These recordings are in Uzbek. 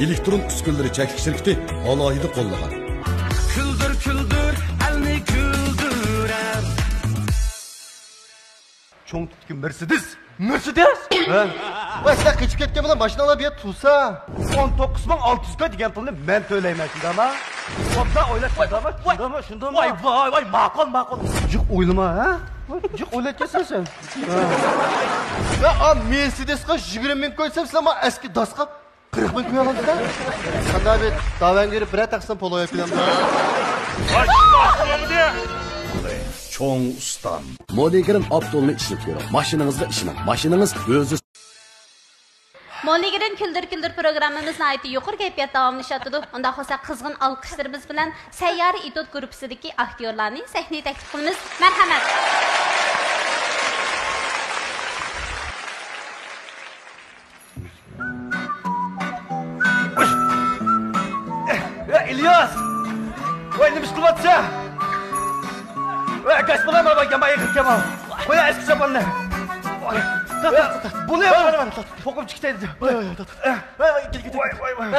elektron uskunalari cheklash shirkati alohida qo'llagan. Küldür küldür, elni güldürer. Çoğun tutkin Mercedes. Mercedes? Vay sen keçip ketken bilen başına ala bir yer tutsa. 19.600 degan pulni men to'layman ama. Qopda o'ylab shundami? Vay, ma'qul. Jiq o'ylama, ha? Jiq o'ylayapsan sen. Ya Mercedes'ga 20 ming qo'ysam, sizlar ma eski dasqa 40 ming qo'ya olasizlar. Qanday bir davan berib bir taqsim pul o'yib bilan. Çoğun ustam. Modegerin Abdul'unu işlep görüyor. Maşinanızda işinin. Maşinanız özü. Modegerin Küldür programımızın aiti yuqur kayfiyat davamlaşatıdı. Onda olsa kızgın alkışlarımız bilen Seyyar İdot grupsidagi aktyorlarni sahneye taklif qilamiz. Marhamat. İlyas! Vay nima qilyapsan? Vay gaz bilan baba yama yig'ib Qo'y eski sapanni. Bunu yapma. Fokum çıktıydı. Vay.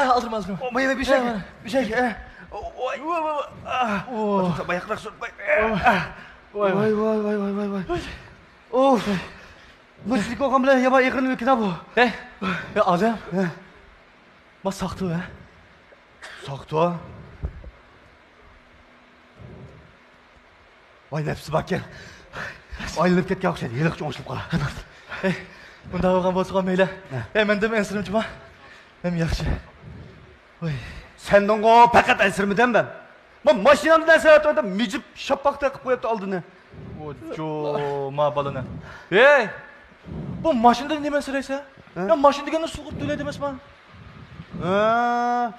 Aldırma. Mayına bir şey. Bayaklar sor. Vay. Of. Müzik oğam bile yama yığını mümkün bu. Ya adam. Ma saxtı ha. Saxtı. Vay nefsi bak gel. Aylanıp ketken o'xshaydi. Yeliq cho'ng'ishib qoladi. Bunda olgan bo'lsa mayli. Men dem ensirimchima. Hem yaxshi. Voy. Senden o fakat ensirmiden ben. Ben maşinamda ensirmeden micip şapakta qilib qo'yibdi oldini. Ojo, ma balana. Hey! Bu maşinada nima ensiraysa? Ya maşin deganda sug'urta to'laydi emasmi?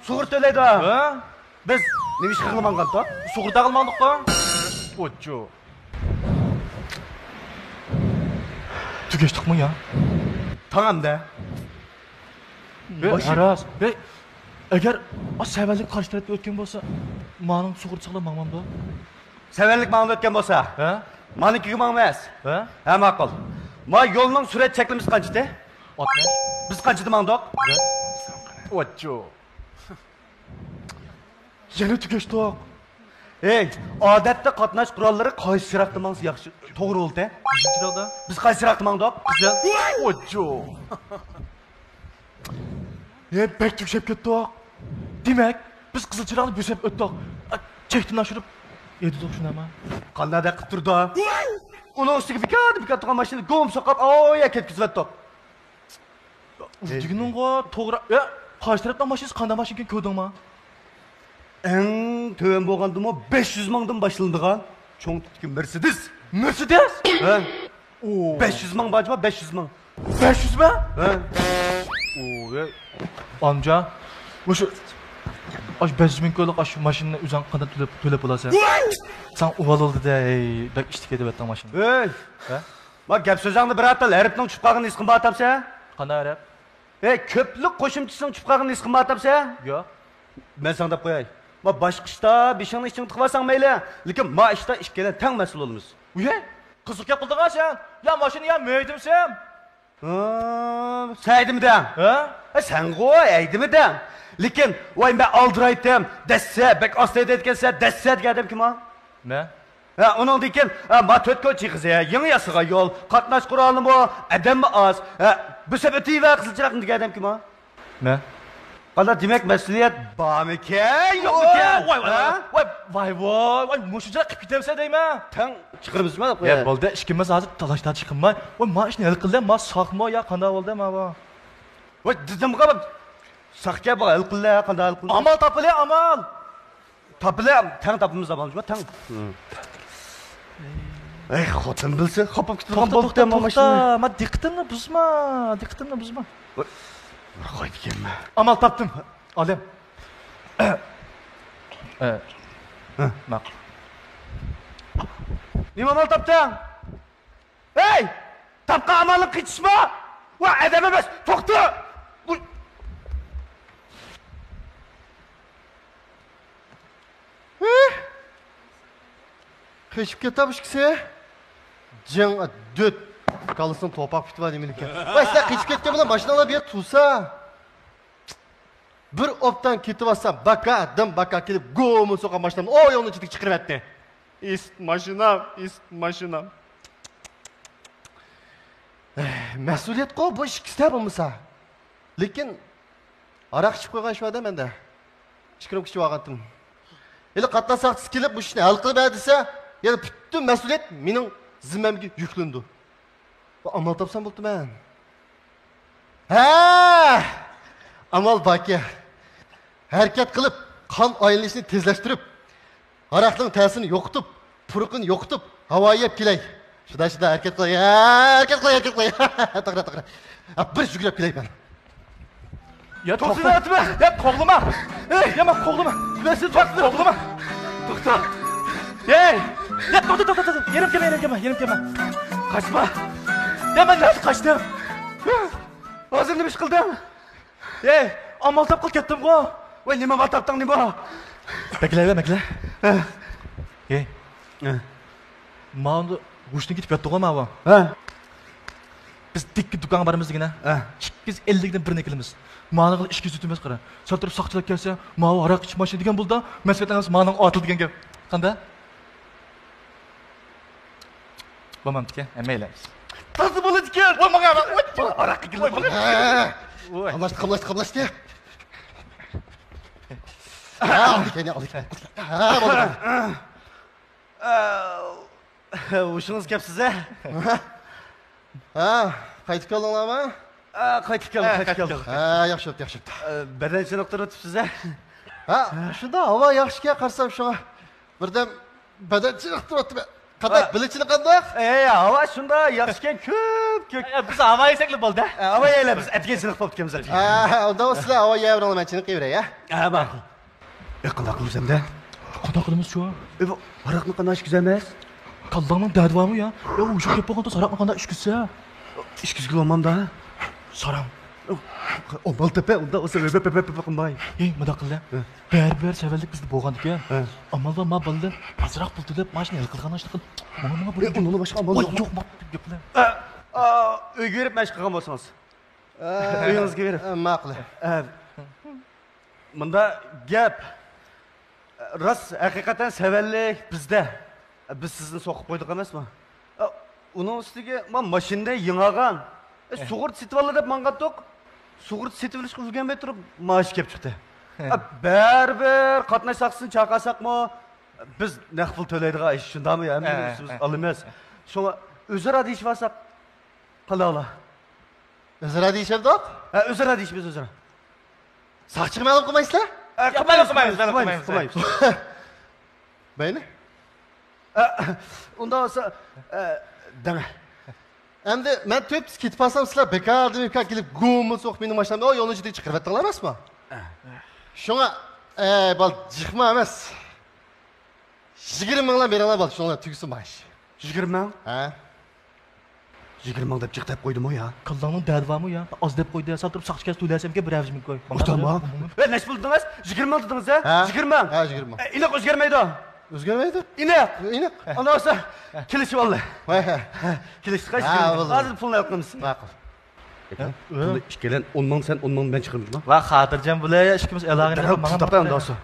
Sug'urta to'laydi. Ha? Biz nima ish qilmagan-da? Sug'urta qilmadik-ku. Ojo. Tükeştik mi ya? Tamam da. Aras. Eğer o severlik karşı tarafta ötken olsa, manın sug'urtasiga ma'lum bu. Severlik ma'lum o'tgan bo'lsa, ha? Manikiga ma'lum emas. Ha? Ha, ma'qul. Ma yo'lning surat cheklimiz qanchada? 60. Biz qanchada ma'lumdoq? Ocho. Yana tükeştik. Ey, odatda qatnash qurollari qaysi siraqda ma'lum yaxshi? To'g'ri bo'ldi. Birinchiroqda biz qaysi siraqda ma'lumdoq? Güzel. Ocho. Pek tükşep ketdik. Demek biz Qizilchiroqni bo'sab o'tdik. Chekdan oshirib yedik shunami? Qanday qilib turdi? Uning ustiga bikat turgan mashina go'm soqab, oya ketkizib o'tdik. Diginingga to'g'ri. Qarshi tarafdan mashinasi qanday mashina ekan ko'rdingmi? Eng töven bo'lgandimi 500 mingdan boshlanadigan cho'ng tutgan Mercedes. Mercedes? Ha. 500 ming bajma 500 ming. 500 mi? Ha. Amca, şu 500 ming ko'ylak şu maşinani o'zing qanday to'lab bo'lasan? Sen uval oldu da, bak ishtik edib o'tgan mashina. Ey. Ha? Bak gap so'zingni bir atal harfning tushib qolganini his qilmatamsan? Qanday harf? Ko'plik qo'shimchasining tushib qolganini his qilmatamsan? Yo'q. Men sana deb qo'yay. Ma boshqa ishda beshingni ishingni qilsang mayli, lekin ma ishda ikkala teng mas'ul bo'lamiz. Uye? Qiziq gap qilding sen. Ya mashina ya meydimsan? Saydimdan. Ha? Sen qo'y, aydimdan. Lekin voy men aldiraydim, dassa, bak ostayda etgansa, dassa degandim kim o? Ne? Ha, onun dekin, ma to'tko chiqsa, yangi yasiga yo'l, qatnash qurolni bu, odammi oz. Bu sabati va Qizilchiroqni degandim kim o? Ne? Qanday demak mas'uliyat bormikan, yo'qmikan? Voy, mushujlar qilib ketamsan deyman. Tang chiqirmizmi deb qo'y. Ya bo'ldi, ishkimiz hozir talashdan chiqinmay. Voy, ma ishni hal qildim, ma saqmo ya qanday bo'ldi ma bu? Voy, dizimga saqqa bu hal qildi, qanday hal qildi? Amal topili, amal. Topili, tang topimiz zamonmi, tang. Ey, xotin bilsa, qopib ketgan bo'ldi ma mashina. Ma diqqatimni buzma. Qo'y deganman. Amal topdim. Olim. Ma'qul. Nima amal topding? Ey! Topgan amalni qitishma! Va adam emas, to'xta! Qishib ketamiz kisi. Jing dut. Kalısın topak bitmedi milik. Vay sen qishib ketgan bilan mashinalar bir yer tursa. bir optan ketib olsam, baka kelib go'mu so'qa mashinamni o yo'lni ichiga chiqaribdi. Mashinam. Mas'uliyat qo'y, bu ish kista bo'lmasa. Lekin aroq ichib qo'ygan shu odam menda. 2 kilo ichib olgandim. Eli qatnashaqchisi kelib bu ishni hal qilib desa, yana butun mas'uliyat mening zimmamga yuklandi. Bu amal topsam bo'ldi men. Amal baki. Harakat qilib, qon aylanishini tezlashtirib, aroqning ta'sirini yo'qitib, puruqini yo'qitib, havoga yeb kelay. Shida harakat qilay. Harakat qilay. To'g'ri. Bir yugurib kelay men. Ya to'xtatma. Ya qo'g'lima. Ya men qo'g'lima. Men sizni qo'g'lima. To'xta. Ya to'xta. Yerim kelma. Qaçma. Ya men nasıl qaçdim? Hozir nima ish qildim? Amal topib ketdim ku. Voy, nima amal topding nima? Bekle. Manda G'ushni ketib ketdi-ku mana bu. Biz dikki do'kon barimizligina. 250 dan birini qilamiz. Mana qilib 200 tutimiz qara. Sotirib soqchilar kelsa, mana aroq ichish mashina degan bo'ldi. Mas'uliyatimiz mana otil degan gap. Qanda? Bo'lmamdi-ku, mayli. Nasıl bo'ladi-ku? Voy, menga aroq qilib. Voy. Qamlashdi. Uşunuz kapsiz qaytib keldinglarmi? Qaytib keldim. Yaxshi. Badanchi doktor o'tibsiz Shunda havo yaxshiga qarsam shunga birdan badanchi doktor o'tib. Qanday bilinchini qanday? Havo shunda yaxshiga ko'p. Biz havo yesak bo'ldi. Havo yeylar biz atga chiniq bo'lib ketganmiz. Unda sizlar havo yeyverolmay chiniq yeyveray, ma'qul. Qanday qilamiz endi? Qanday qilamiz shu? Aroqni qanday ish emas? Kallanın derdi var mı ya? Ya uşak yapmakta sarak makanda iş güçse ya. İş güçlü olmam da. Saram. O bal tepe, onda o sebebe pepe kımday. Madakıllı. Ber severlik bizde boğandık ya. Amal var ma baldı. Azrak buldu da maşını el kılgan açtık. Bana böyle. Onu başka amal yok. Yok bak yapılı. Uyga verip meş kılgan bolsanız. Uyunuzga verip. Maqul. Bunda gap. Ras haqiqatan severlik bizde. Biz sizni so'qib qo'ydik emasmi? Uning ustiga men mashinada ying'agan. Sug'urt setib oladi deb mangatdik. Sug'urt setib olishga ulgurmay turib, maash kelib chiqdi. Baribir qatnashsaqsin chaqasaqmi? Biz naq pul to'laydigan ish shundami? Biz olamiz. Shunga o'zaro deyishib olsak qilala. O'zaro deyishibdik? O'zaro deyishimiz o'zaro. Saqchiga ma'lum qilmaysizlar? Qilmaymiz. Bayni? Unda olsa deme. Endi men to'p ketib olsam sizlar bekardan kelib go'mi so'q mening mashinamni o yo'lni ichiga chiqarib aytdinglar emasmi? Shunga bal jiqma emas. 20 mingdan beringlar bal shunga tugisin mash. 20 ming? 20 ming deb chiq deb qo'ydim-ku ya. Kallanın derdi var mı ya? Az deb qo'ydi. Satirib saqchikasi to'laysamga bir avjim qo'y. Tamam. Neç buldunuz? 20 ming dediniz ha? 20 ming. 20 ming. İnek o'zgarmaydi. O'zgarmaydi? İnek. Ondan sonra kelishib oldi. Kelishib qaysi? Hozir pulni yo'qmiz. Ma'qul. Pulni ishkelan 10 ming sen 10 ming ben chiqirmizmi? Va xotirjam bo'lay, ishimiz elag'ini mana topdan do'sti.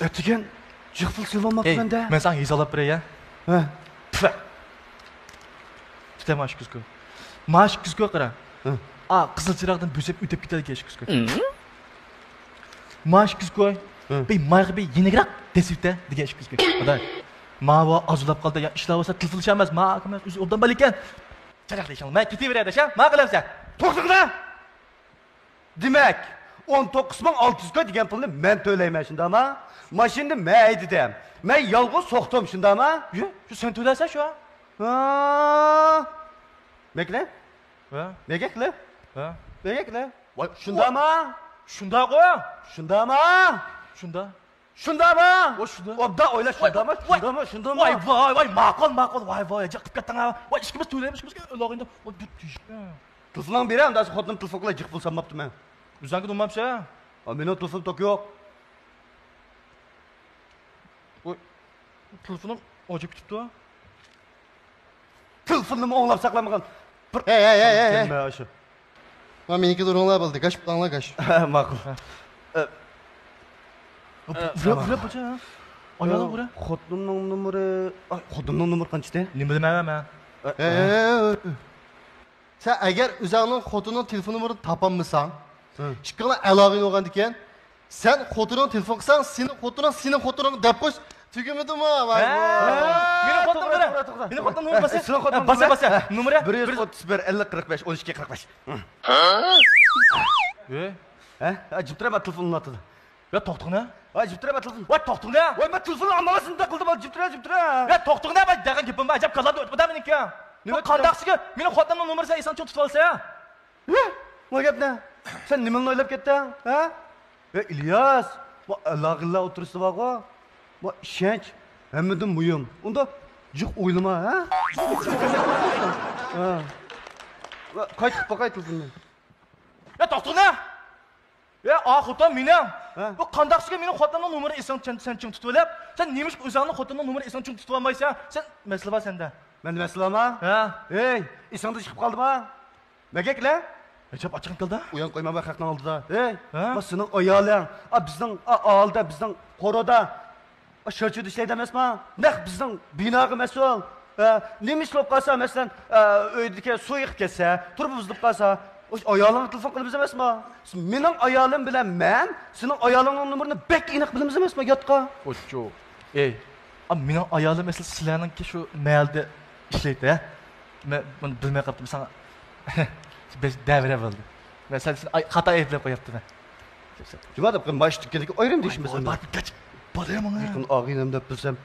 O'tgan jiq pul silolmabman-da. Men sana hisoblab beray ya. Tuta maash kuzku. Maash kuzku qara. Qizil chiroqdan bo'sab o'tib ketadi kesh kuzku. Maash kuzku. Mayg'ib yenigroq desibda degan ish kuzku. Xudoy. Mava azulab qoldi. Ya ishlab olsa tilfilshamas. Ma'qulmas. O'zi obdan bal ekan. Charaqlaysan. Men ketaveradi, sha. Ma qilamsan? To'xtaqda. Demak, 19.600 ga degan pulni men to'layman shundami? Mashinani men dedim. Men yolg'iz so'qdim shundami? Shu sen to'laysan shu? Bekle. Bekle. Bekle. Voy, shundami? Shunda qo'y. Shundami? Shunda. Shundami? Voy, shunda. Obda o'yla shundami? Shundami? Voy, ma'qul. Voy, jiqib ketding-a. Voy, ishimiz to'laymiz, ishimizga ulog'ingda. Voy, tutishga. Telefon beram, dasi xotinim telefonga jiq pul sanmabdi men. O'zingga bo'lmabsa? Meni telefon tok yo'q. Voy, telefonim o'chib ketibdi. Telefonimni o'nglab saqlamagan. Hey. Nima shu? Men meniki durunglar bo'ldi. Gash, anla gash. Ma'qul. Vura baca. Ayağına vura. Xotinimning nomeri, xotinimning nomeri qanchada? Ne bilmem ben. Sen eğer üzerinin xotunun telefon numarını tapamısan, şıkkına əlaqin olğan diken, sen xotunun telefon qısan, senin xotunun dep qoş, tügümüdü mü? Benim xotum bana. Benim xotum numara basa. Basa. Numara 131 50 45 12 45. Jip turma telefonini atdı. Ya toqtuq ne? Jip turma telefon. Voy toqtuq ne? Voy men telefonni almasin da qildim, jip tur. Ya toqtuq ne? Ben degan gapim var. Acab kaladi o'tmada meniki. Nima qandaqsiga? Mening xotinimning numarasi eson cho'q tutib olsa. Nima gap ne? Sen nimani o'ylab ketding? Ha? İlyas, bu Allah'illa otursa bak o. Bu işenç, hemmedim muyum. Onda cık oylama ha? Kayt telefonunu. Ya toqtuq ne? Ya xotin mening. Bu qandaqsiga mening xotinimning numarasi eson sen cho'q tutib olib, sen nemish o'zingning xotinimning numarasi eson cho'q tutib olmaysan? Sen masala bor senda. Ben de mesela ama. Hey, isanda çıkıp kaldım ha. Megekle. Acab açıqın qildi. Uyan koyma bak hakdan aldı da. Hey, bak senin ayalın. Bizden ağalda, bizden koroda. Şörçü işleydi emesma. Ne bizden binağı mesul. Neymiş lop kalsa mesela öydeki su yıkıp kesse, turbu buzlup kalsa. Ayalını telefon kılıp emesma. Benim ayalım bilen ben, senin ayalının numarını bek inek bilimiz emesma yatka. Oço. Ey, mening ayolim mesela sizlarninki shu mailda ishlaydi, ha? Men buni bilmay qoldim sana. Biz davra bo'ldi. Men sen xato ayblab qo'yaptiman. Cuma da ben baş tükkedeki ayrım değişim mesela. Bak kaç. Bolayım ona. Yakın ağıyla da bilsem.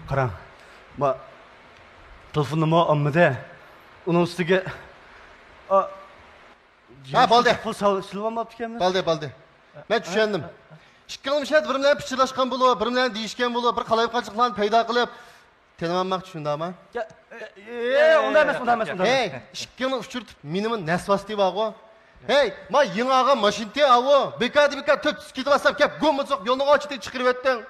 Karan. Ma telefonumu almadı. Onun üstüge Balde. Pul silvam yaptı kendine. Balde. Ben düşendim. Şıkkınım şey bir bilen pichirlashgan bulup, bir bilen deyishgan bulup, bir qalayıp qachiqlarni paydo qilib, tanımamak shunda ama. Onda emas. Hey, şıkkını uçurtup minimin nesvasti bağo. Hey, ma yınağa maşinti avu. Bekadi töt ketib asab kep go'mizok yo'lni ochib chiqirib etding.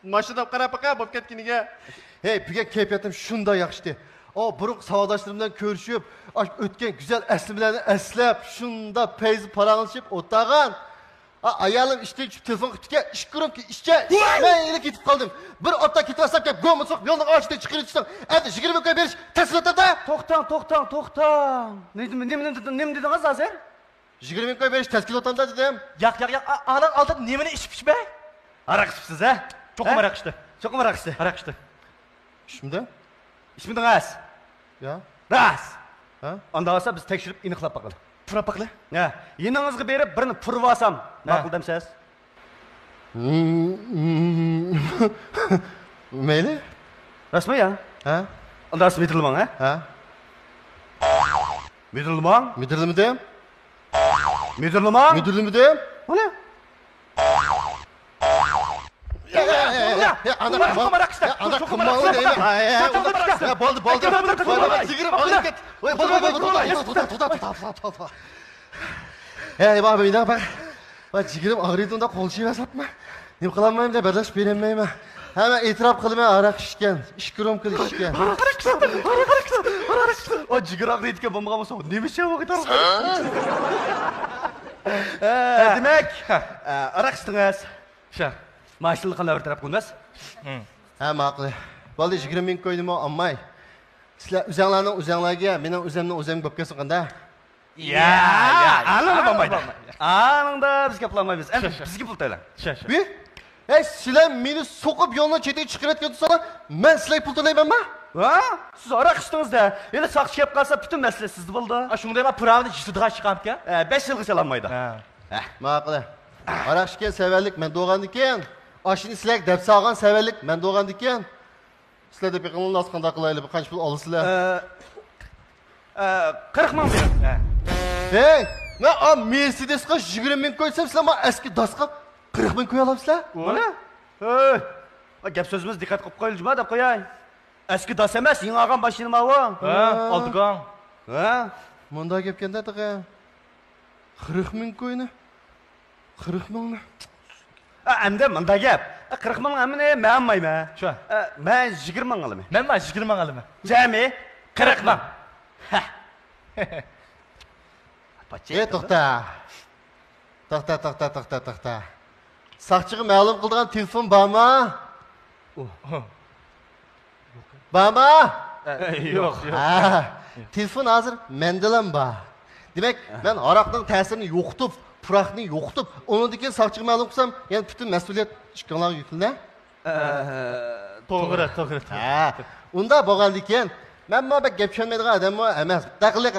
Mashina qara-paqa bo'lib ketganiga. Hey, bugun kayfiyatim shunday yaxshi. O buruk savdoshlarimdan ko'rishib, o'tgan güzel aslimlarni eslab, shunda payz paralashib o'tag'an. Ayağım işte telefon kutuya iş kurum ki işçe ben gidip kaldım. Bir otta gitmezsem ki gomu sok yolunu açtı çıkırırsın. Hadi 20 koy veriş teslimat da. Toktan. Ne dedin az hazır? 20 koy veriş teskilattan da dedim. Yak. Ağlan aldın nemini içmiş be? Arak içipsiz ha? Çok merak işte. Arak içti. Şimdi? İsmi de Ras. Ya. Ras. Ha? Ondan sonra biz tekşirip iniqlap bakalım. Pırapaklı. Ya, yeningizga berib birini purib olsam, nima qildimsiz? Mayli? Rasmi ya? Ha? Unda Smitilman ha? Ha? Mitilman? Müdürlüğümü deyim? Mitilman? Müdürlüğümü deyim? O ne? Ana kımmalı değil mi? Ya baldı. Sigirim ağır git. Tuta. Hey baba bir daha bak. Bak sigirim ağrıydı onda kol şive satma. Nem kılamayayım da berdaş veremeyim. Hemen itiraf kılmaya arak işken. İşkurum kıl işken. O jigir ağrıydı ki bomba mı soğuk? Neymiş ya vakit arası? Demek, arak içtiniz. Şah. Maaşlılık qanday bir taraf qo'ymas? Ha maqli. Baldi 20 ming qo'ydim ammay. Sizlar o'zinglarga, mening o'zimni o'zim bo'lib kelsin qanda. Ananda bo'lmaydi. Ananda bizga pul olmaymiz. Endi bizga pul to'lang. Bir? Hey sizlar meni so'qib yo'ldan chetiga chiqarayotgan bo'lsalar, men sizlarga pul to'laymanmi? Ha? Siz arak ichdingizda, endi saqchi kelib qolsa, butun masala sizda bo'ldi. Shunday men puravni jitiga chiqamka? 5 yilgacha olmaydi. Maqli. Arak ishga severlik men doğandan keyin, oshini sizlarga deb salgan severlik men doğandan keyin. Sizlar deb qilgan nas qanday qilaylik, qancha pul olasizlar? 40 ming bering. Hey, men Mercedesga 20 ming qo'ysam, sizlar men eski dasqa 40 ming qo'ya olasizlar? Mana? Hey, gap so'zimiz diqqat qilib qo'yilma deb qo'yay. Eski das emas, yangi olgan mashinam bu. Oldigan. Bunda gap kenda tag'a. 40 ming qo'yni. 40 mingni. Endi bunda gap. 40 ming amine men olmayman. Shu. Men 20 ming olaman. Men 20 ming olaman. Jami 40 ming. To'xta. To'xta. Saqchiga ma'lum qilgan telefon bormi? Bormi? Yo'q. Ha, telefon hozir mendalam bor. Demak, men aroqning ta'sirini yo'qitib, puroqni yo'qitib, undan keyin saqchiga ma'lum qilsam, yana butun mas'uliyat ishqonlarga yuklanadi. To'g'ri. Ha, unda bo'lgandan keyin men bu gap tushunmaydigan odam emas. Taqillik.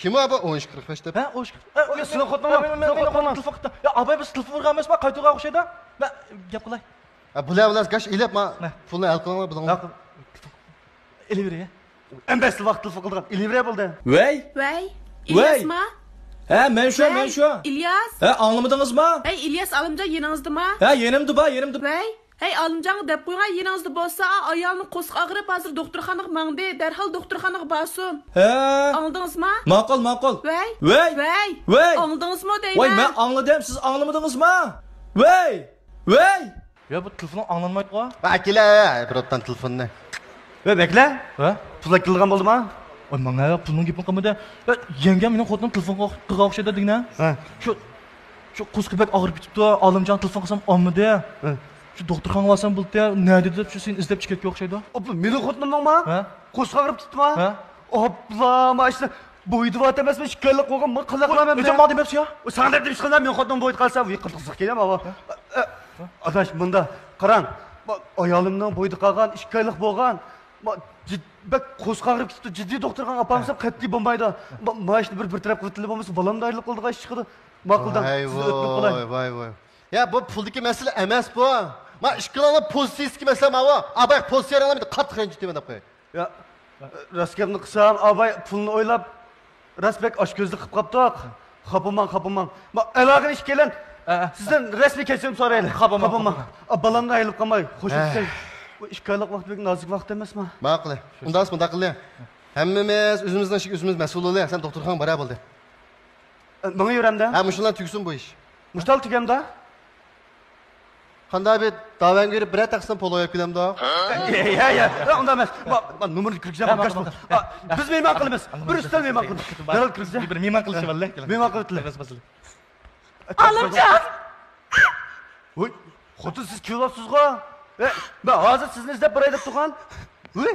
Kim bu 13:45 deb? Ha, o'sh. Sizning xotininglar telefon qildi. Ya, abay biz telefon urgan emasmi? Qaytaga o'xshaydi. Men gap qilay. Bular gash ilib, men pulni al qilgan bilan. Eliveriye. Embesli vaqt telefon qilgan. Ilivre bo'ldi. Vay. İlyas'ma? Ha, men shu. İlyas. Ha, anlamadingizmi? Hey İlyas Alimcan yeningizda-mı? Ha, yenimdi. Vay. Hey Alimcan deb qo'ygan yeningizda bo'lsa, ayolning qo'sq og'rib hozir doktorxonaga mangdi. Darhol doktorxonaga borsin. Ha. Anladingizmi? Ma'qul. Vay. Anladingizmi deyman? Voy, men angladim, siz anglamadingizmi? Voy. Ya bu telefon anglanmaydi-ku. Akila, birotdan telefonni. Ve bekle. Ha? Pul akılgan oldu mu? Oy, menga pulning gapini qilmadi. Yengam mening xotinim telefon qilgan o'xshaydi degna. Ha. Shu qo'sqibak og'rib ketibdi. Olimjon telefon qilsam olmadi. Shu doktorxonaga borsam bo'ldi, nima dedi deb shu sen izlab chiqayotgan o'xshaydi. Opla, meni xotinimning mi? Ha? Qo'shiq ag'rib ketdimi? Ha? Opla, mana bo'ydi vat emasmi? Shikaylik qo'ygan, men qila qilaman. O'zim ma debsiz yo? Sana deb chiqsam, men xotinim bo'ydi qalsa, u qirqiq kelam ava. Adash, bunda qarang. Ayolimning bo'ydi qolgan, shikaylik bo'lgan. Bak qo'shiq ag'rib ketdi, jiddiy doktorxonaga apamsam qat'iy bo'lmaydi. Mana shuni bir taraf qilib bo'lmasa, balamda ayrilib qoldi, ish chiqdi. Ma'quldan Voy. Ya bu puldagi masala emas bu. Men ishqilani pozitsiyasiga masala bu. Abay pozitsiyalarimni qattiq ranjitman deb qo'y. Ya Raskabni qilsam, abay pulni o'ylab Rasbek oshko'zlik qilib qopdiq. Xapaman. Men aloqani ish kelan. Sizdan rasmiy kechirim so'raylik. Xapaman. Balamdan ayrilib qolmay, qo'shilsak. Bu ishkaylik vaqt bek nozik vaqt emasmi? Ma'qul. Unda qilay. Hammamiz o'zimizdan o'zimiz mas'ul bo'laylik. Sen doktorxonaga bora bo'ldi. Menga yuramda? Ha, mushunlar tugsin bu ish. Mushtal tugamda? Qanday bir davan berib bir taqsim pul o'yib kelamda? Ya, unda emas. Men nomerni kirgizam, biz mehmon qilamiz. Bir ustal mehmon qilamiz. Darhol kirgizam. Bir mehmon qilish vallahi. Mehmon qilibdilar. Alimcan. Voy, xotin siz kelyapsiz-ku. Ben hozir sizni izlab boray deb turgan. Voy,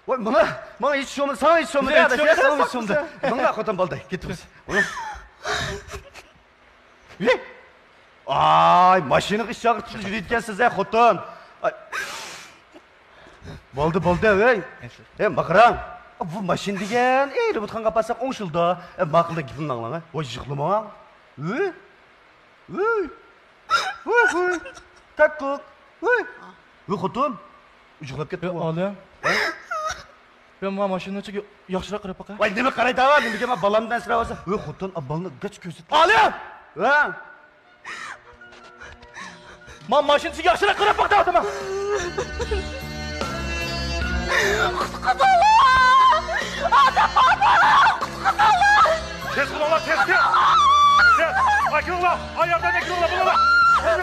voy, mana hech sho'mi, sana hech sho'mi deydi. Sana hech sho'mi. Menga xotin bo'ldi. Ketamiz. Ay, mashinaga ish chaqirib yurayotgansiz, xotin. Bo'ldi, voy. Maqrang. Bu mashina degan, robotxon qapasak o'ngshildi. Maqulda gapimni anglang. Voy, yig'lama. Voy. Takkuk. Voy, xotin. Yig'lab ketdi. Olim. Ben bu mashinani ichiga yaxshiroq qarab baqa. Voy, nima qaraydaman? Nimaga men balamdan sirab olsa? Voy, xotin, abolni gach ko'rsatdi. Olim! Ha? Men mashinani ichiga yaxshiroq qarab baqaman. Tez bulunlar, tez. Akıllar, ayardan ekranlar bulunlar. Tez.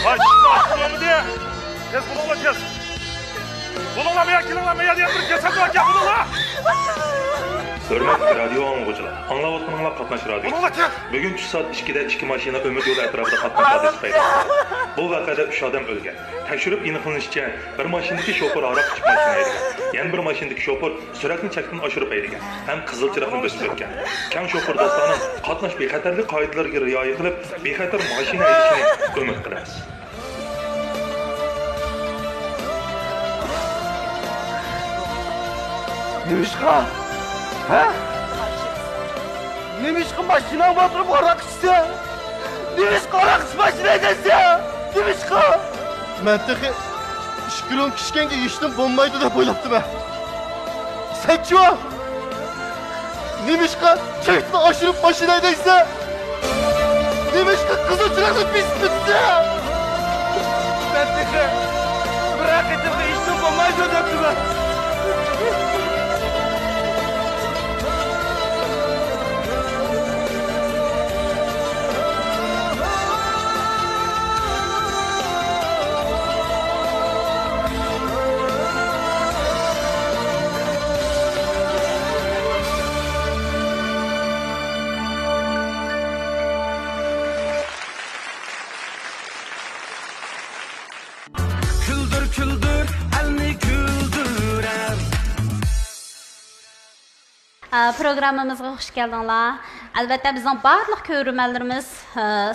Ay, şimdi diye. Tez bulunlar, tez. Bulunlamaya, kilinlamaya diye bir ceset var ki bulunlar. Hürmetli radyo anlıqçılar, anlavatmanlar qatnaş radyo. Bugün 3 saat 2'de 2 maşina ömür yolu etrafında qatnaş hadis paydo. Bu vaqada 3 odam o'lgan. Tekshirib aniqlanishicha, bir mashinadagi shoför aroq ichib mashina haydagan. Yana bir mashinadagi shoför suratni chakdan oshirib haydagan. Ham qizil chiroqni bosib o'tgan. Kam shoför do'stlarim qatnash bexatarlik qoidalariga rioya qilib, bexatar mashina haydashini umid qilamiz. Nimishqa? Ha? Nimishqa mashinaga o'tirib aroq ichsa? Nimishqa aroq ichib mashina haydasa? Nimishqa? Mantiqi 2 kilo kishganga yishdim bo'lmaydi deb o'ylabdim men. Senchi? Nimishqa chekni oshirib mashina haydaysa? Nimishqa qizil chiroqni pismitsa? Mantiqi bir haqiqatda yishdim bo'lmaydi debdim men. Programmamızga hoş geldinglar. Albatta bizning barliq ko'ruvchilarimiz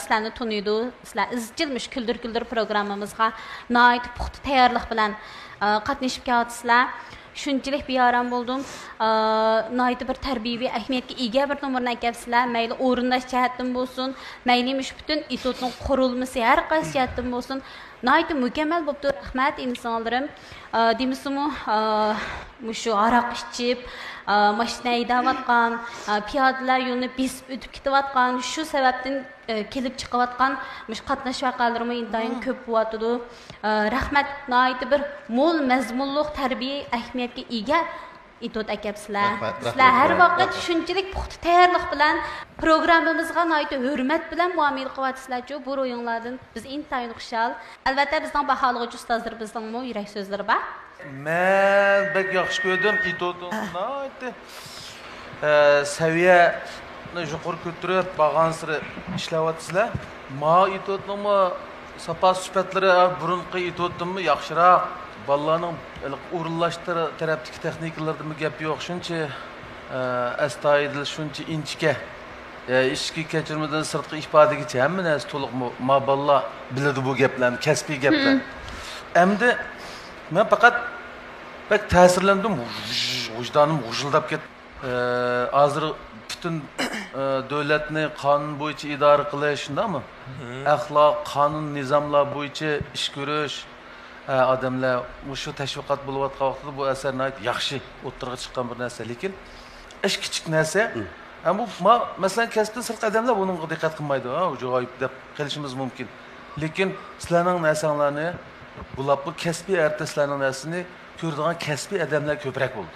sizlarni tanıydı. Sizlar izchilmish Küldür programmamızga nihoyat puxta tayyorlik bilan qatnashib kelyapsizlar. Shunchalik beyaram bo'ldim. Nihoyat bir tarbiyaviy ahamiyatga ega bir nomerni aytyapsizlar. Mayli o'rinlash jihatdan bo'lsin, mayli butun itotning qurilmasi har qaysi jihatdan bo'lsin. Nihoyat mukammal bo'libdi. Rahmat insonlarim. Demisimi shu aroq ichib mashina haydayotgan, piyodalar yo'lni besib o'tib ketayotgan, shu sababdan kelib chiqayotgan qatnash vaqalarimiz intayin ko'p bo'lyapti. Rahmat, nihoyat bir mo'l mazmunli tarbiya ahamiyatga ega itot akapsizlar. Sizlar har vaqt shunchalik puxta tayyorlik bilan programmamizga nihoyat hurmat bilan muomala qilyapsizlar-ku. Bu o'yinlardan biz intayin xushal. Albatta bizning baholag'uchi ustozlar bizning yurak so'zlari bor. Men bek yaxshi ko'rdim itotni. Saviyani yuqori ko'tarib, bag'ansiri ishlayapsizlar. Ma itotning sapa sifatlari burunqi itotdanmi yaxshiroq. Balalarning o'rinlash tarafdagi texnikalardan gap yo'q, shuncha astoydil, shuncha inchga, ishki kechirmadan sirtqi ifodagacha hamma narsa to'liq ma balalar biladi bu gaplarni, kasbiy gaplar. Endi men faqat bak ta'sirlandim, vijdonim g'ushildab ketdi. Hozir butun davlatni qonun bo'yicha idora qilish, shundami? Axloq, qonun, nizomlar bo'yicha ish ko'rish, odamlar shu tashviqot bo'layotgan vaqtda bu asar yaxshi o'tirg'a chiqqan bir narsa, lekin ish kichik narsa. Bu masalan kasbdan sirtqi odamlar bunga diqqat qilmaydi, jo'g'ayib deb qilishimiz mumkin. Lekin sizlarning narsanglarni bular bu kasbiy artistlarning narsasini ko'radigan kasbiy odamlar ko'proq bo'ldi.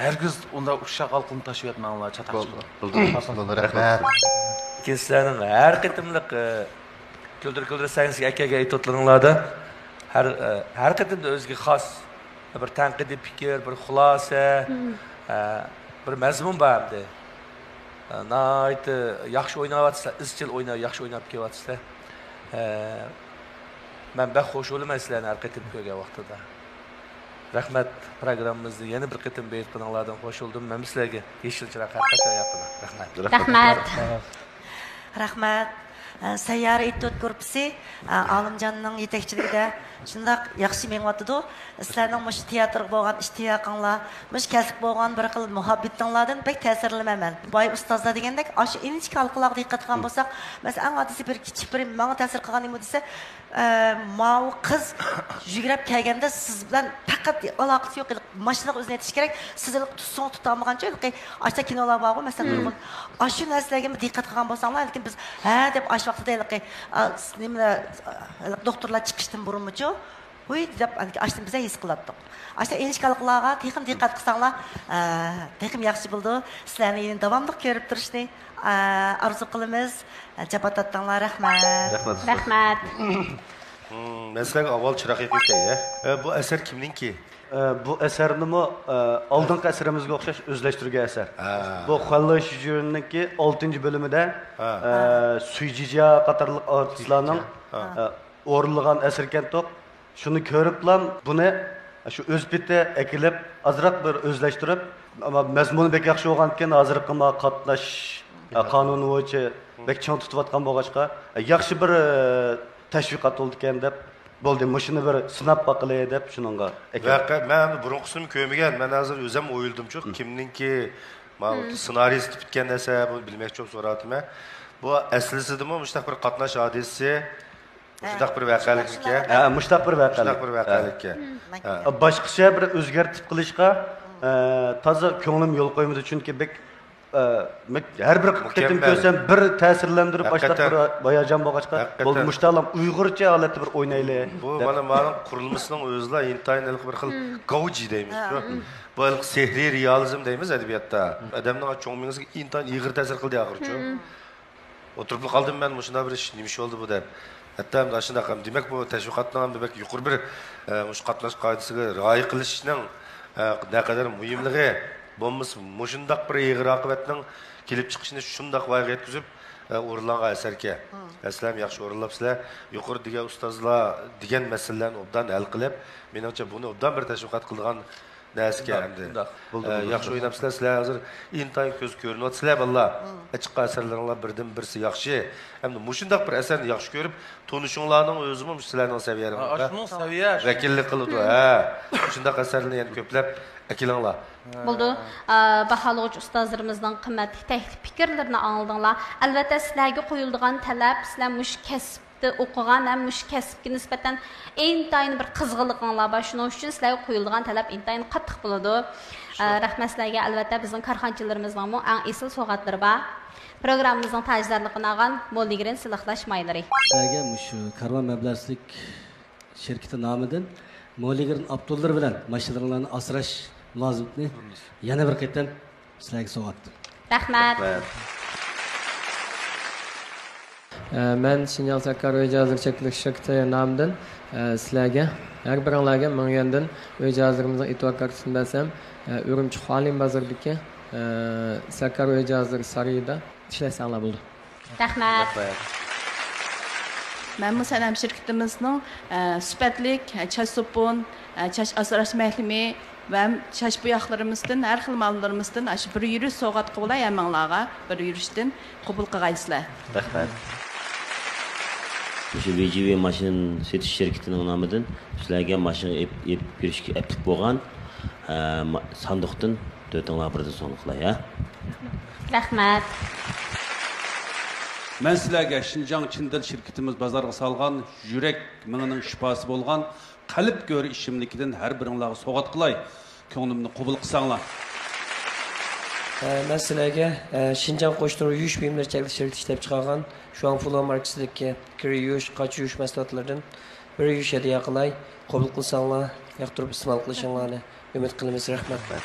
Hergiz unda uşaq halqını taşıyatmanlar çataqçı. Bildim. Rahmat. Sizlarning har qitimliq Küldür sayınız akaga aytotlaringlarda har qitimda o'ziga xos bir tanqidiy fikr, bir xulosa, bir mazmun bor edi. Nihoyat yaxshi o'ynayapsizlar, izchil yaxshi o'ynab kelyapsizlar. Men bak xo'sh bo'laman sizlarni har qitim ko'rgan vaqtida. Rahmat, programmamizni yana bir qitim berganlardan qo'shildim. Men sizlarga yeshil chiroq haqiqatan yoqaman. Rahmat. Rahmat. Sayyar itot gruppasi Alimjonning yetakchiligida shundoq yaxshi meng'otdi. Sizlarning mush teatrga bo'lgan ishtiyoqinglar, mush kasb bo'lgan bir xil muhabbatinglardan bek ta'sirlanaman. Boy ustozlar degandek, shu inchik halqalarga diqqat qilgan bo'lsak, masalan, odisi bir kichik bir menga ta'sir qilgan nima desa, mau qiz yugurib kelganda siz bilan faqat aloqasi yo'q, mashinaga o'zini aytish kerak, sizlik tutsin tutolmagancha, ashta kinolar bor, masalan, shu narsalarga diqqat qilgan bo'lsanglar, lekin biz deb ash vaqtida nima doktorlar chiqishdan burunmichu Huy deb ashtan biza his qilardik. Ashta inchkaliklarga texim diqqat qilsanglar, texim yaxshi bo'ldi. Sizlarni davomli ko'rib turishni arzu qilamiz. Jabotatdan rahmat. Rahmat. Men sizlarga avval chiroq yoqaylik. Bu asar kimninki? Bu asarnimi oldingi asarimizga o'xshash o'zlashtirgan asar. Bu Xalloy Shujurninki 6-bo'limida Suyjija qatorliq artistlarning o'rinlagan asarkan to'q. Shuni ko'riblam, buni shu o'z bitda akilib, azroq bir o'zlashtirib, mazmuni bek yaxshi bo'lgan ekan, hozirgi qatnash qonuni bo'yicha bek chang tutayotgan bo'lg'achqa, yaxshi bir tashviqot bo'ldi ekan deb bo'ldi. Mushuni bir sinab baqilay deb shuningga. Vaqa men burunqisini ko'rmagan. Men hozir o'zim o'yildim-chu, kimninki ssenarist bitgan narsa bu bilmoqchi so'radim. Bu aslisidimi mushtaq bir qatnash hodisasi? Mushtaq bir vaqalikka. Mushtaq bir vaqalikka. Boshqacha bir o'zgartib qilishga toza ko'nglim yo'l qo'ymadi, chunki bek har bir qitim ko'rsam bir ta'sirlantirib boshqa bir bayajon bo'lg'achqa bo'ldi. Mushtaqlam uyg'urcha holatda bir o'ynayli. Bu mana qurilmasining o'zida intayin bir xil gauji deymiz. Bu sehriy realizm deymiz adabiyotda. Odamning cho'ngmingizga intayin ig'ir ta'sir qildi oxirchi. O'tirib qoldim men shunday bir ish nima bo'ldi bu deb. Hatta shunday ham demak bu tashviqotning ham demak yuqori bir mush qatnash qoidasiga rioya qilishning naqadar muhimligi bo'lmasa mushundaq bir ig'ir oqibatning kelib chiqishini shundaq voyaga yetkazib o'rinlangan asarga. Aslan yaxshi o'rinlabsizlar. Yuqori degan ustozlar degan masalalarni obdan hal qilib, menimcha buni obdan bir tashviqot qilgan Nəsiga endi. Yaxşı oynayıpsizlar, sizlar hozir intayın ko'z ko'rinyapsizlar billah. Açıq asarlaringlar birdan birisi yaxshi. Hamda mushundaq bir asarni yaxshi ko'rib, tonishinglarning o'zimi sizlarning saviyaringizda. Shunun saviya. Vakillik qiladi. Shundaq asarlarni yana ko'plab akilinglar. Buldu, bahalığıcı ustazlarımızdan qimmatli təklif fikirlərini aldыңlar. Əlbəttə sizlərə qoyulduğan tələb, sizlər müş kəsbdə oxuğan, həm müş kəsbə nisbətən intayın bir qızğınlığınlar var. Şunun üçün sizlərə qoyulduğan tələb intayın qattiq buladı. Rəhmət sizlərə əlbəttə bizim karxançılarımızdan mı ən esil soğatları var. Proqramımızın tacdarlığını alğan Molligirin silahlaşmayları. Sizlərə şu Karvan Məbləslik şirkəti namıdan Molligirin Abdullar bilan maşınlarını asraş lazımdır. Yana bir qaytam sizlarga so'ratdim. Rahmat. Men Şinjan Sakkar O'jazir Cheklik Shirkati nomidan sizlarga har biringlarga ming yuandan o'jazirimizni e'tibor ko'rsatib bersam, Urumchi Xolim bozordagi Sakkar O'jazir sarayida ishlasanglar bo'ldi. Rahmat. Ben mesela şirketimizin süpetlik, çaş sopun, çaş asraş məhlimi ve çaş buyaqlarımızdan, her xil mallarımızdan bir yürüyüş soğat qıbıla yamanlağa bir yürüyüşten qıbıl qıqaysılar. Rahmat. Şu VGV maşın setiş şirketinin namıdan sizlarga maşın ep berishga aplik bo'lgan sanduqdan 4'іңлар birden so'nqlar ya. Rahmat. Men sizlarga Şinjan Çindil şirketimiz bozorga salgan yurak mingning shifasi bo'lgan qalb ko'ri ishimlikidan har biringlarga so'g'at qilay. Ko'nglimni qabul qilsanglar. Men sizlarga Şinjan qo'shtiruv yuvish buyumlari cheklik shirkati ishlab chiqargan Shuangfulo markasidagi kir yuvish, qoch yuvish mahsulotlaridan bir yuvish hadiya qilay. Qabul qilsanglar, yoqtirib iste'mol qilishinglarni umid qilamiz. Rahmat.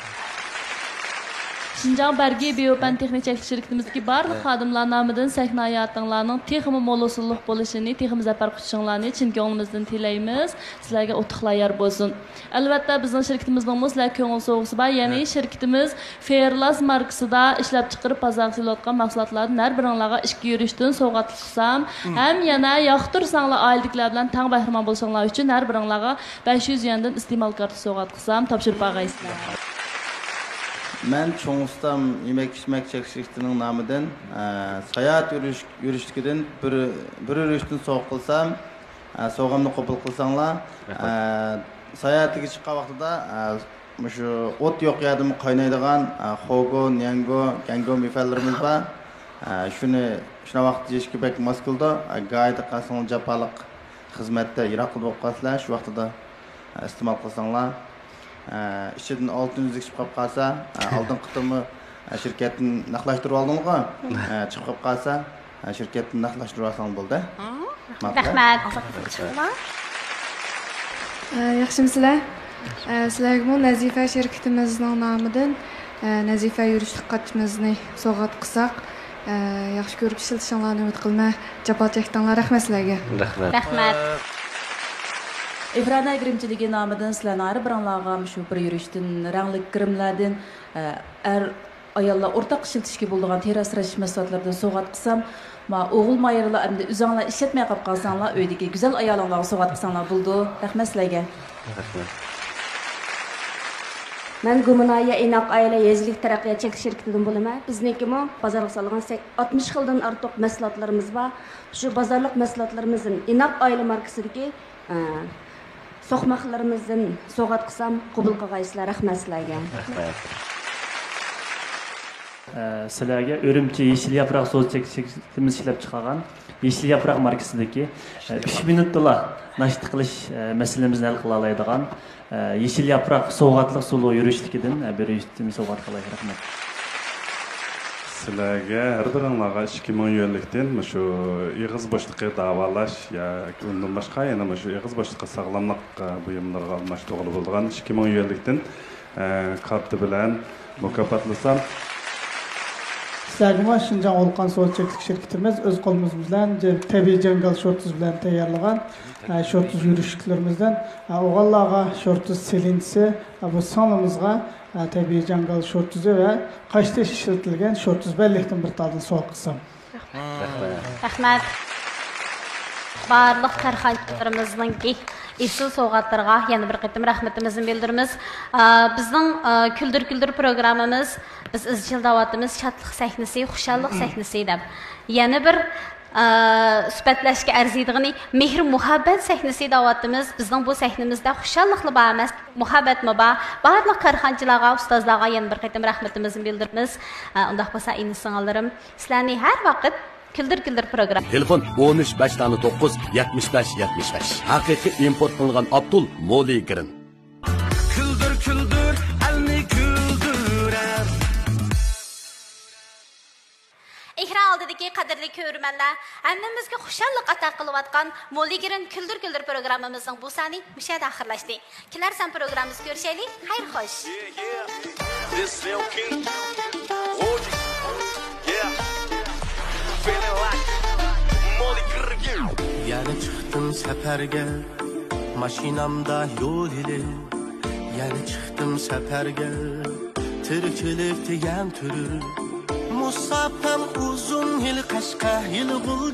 Şinjan Bergi Biopan Texnik Çeklik şirketimizdeki barlıq xadimlar namıdan səhna hayatınlarının texmi molusulluq bolışını, texmi zəfər qutuşunlarını çin könglimizdən tiləyimiz. Sizlərə otuqlar yer bolsun. Əlbəttə bizim şirketimizin sizlər köngül soğusu var. Yəni şirketimiz Fairlas markasında işləb çıxırıb bazarga satılan mahsulotlardan hər birinlərə işki yürüşdən soğatlı qısam, həm yana yaxtırsanlar ailəliklər bilan təng bəhrəman bolsanlar üçün hər birinlərə 500 yuandan iste'mol kartı soğat qısam tapşırıb bağaysınlar. Ben çoğun ustam yemek içmek çekiştirinin namıdan sayahat yürüyüşlükten bir yürüyüşten soğuk kılsam soğuğumda kopul kılsanlar sayahatı çıkan vaxtıda şu ot yok yardımı kaynaydıgan Hogo, Nyango, Gengo mifellerimiz var. Şuna vaxtı yeşki bek maskılda gayet kasınlı japalık hizmette Iraklı bolup kalsılar. Şu vaxtıda iste'mol kılsanlar. İçinden 600'lük çıkıp kalsa, aldın kıtımı şirketin naklaştırıp aldın mı? Çıkıp kalsa, şirketin naklaştırıp alsan buldu. Rahmat. Yaxshimsizlar. Sizlarga bu Nazifa şirketimizning nomidan Nazifa yurishlik qatimizni so'g'at qilsak, yaxshi ko'rib ishlatishinglarni umid qilmay, jafo chekdinglar. Rahmat sizlarga. Rahmat. Efrana girimchiligi nomidan sizlarni har biringlarga shu bir yurishdan, rangli kirimlardan, ayollar o'rtaq ishlatishga bo'lgan terasrash mahsulotlardan so'g'at qilsam, o'g'il mayirlar endi o'zinglar ishlatmay qolib qolsanglar, uydagi go'zal ayolinglarga so'g'at qilsanglar bo'ldi. Rahmat sizlarga. Rahmat. Men Gumunaya Inoq Aile Yezilik Taraqqiyot Cheklik şirketidan bo'laman. Biznikimi bozorga solgan 60 xildan ortiq mahsulotlarimiz bor. Shu bozorlik mahsulotlarimizning Inoq Aile markasidagi so'qmoqlarimizdan so'g'at qilsam, qabul qilgaysizlar. Rahmat sizlarga. Sizlarga Urumchi Yeşil Yaprak so'z chekishimiz ishlab chiqargan Yeşil Yaprak markasidagi 3 minutda nasht qilish masalamizni hal qila oladigan Yeşil Yaprak so'g'atliq suluv yurishligidan bir so'g'at qilay. Rahmat. Sizlarga har biringlarga 2000 yuanlikdan shu ig'iz bo'shliqqa davolash undan boshqa yana shu ig'iz bo'shliqqa sog'lomlik buyumlariga almash to'g'ri bo'lgan 2000 yuanlikdan karta bilan mukofotlasam. Sizlarga Şinjan Olqan so'z cheklik şirketimiz o'z qo'limiz bilan tabiiy jangal shortuz bilan tayyorlagan shortuz yurishliklarimizdan o'g'illarga shortuz selintisi bu sonimizga tabiiy jangal shortuzi va qashda ishlatilgan shortuz bellikdan bir tadil so'q qilsam. Rahmat. Barlıq karxançılarımızın ki esil soğuqatlarga yana bir qitim rahmetimizni bildirimiz. Bizning Küldür Küldür programmamiz biz izchil davatimiz şadlıq səhnəsi, xuşallıq səhnəsi deb. Yana bir sübətləşkə ərziydiğini mehr muhabbət səhnəsi davatımız bizning bu səhnəmizdə xuşallıqlı bağımız, muhabbət müba, barlıq karxancılağa, ustazlağa yana bir qitim rahmetimizni bildirimiz. Ondaq bolsa insanlarım, sizlərni hər vaqt Küldür Küldür program. Telefon 13-5-9 75-75. Haqiqiy import qilingan Abdul Moligirin. Küldür küldür, elni küldürer. Ehra aldidagi qadrli ko'rmanlar, hammamizga xushallik ato qilayotgan Moligirin Küldür Küldür programmamizning bu soni mushada oxirlashdi. Kelarsan programmamizni ko'rishaylik. Xayr xo'sh. This real king. Hoji. Yeah. Feeling like Moligirin. Yani çıktım seferge, maşinamda yol ile. Yani çıktım seferge, Türkçülük diyen türü. Musab'dan uzun yıl kaşka yıl bul.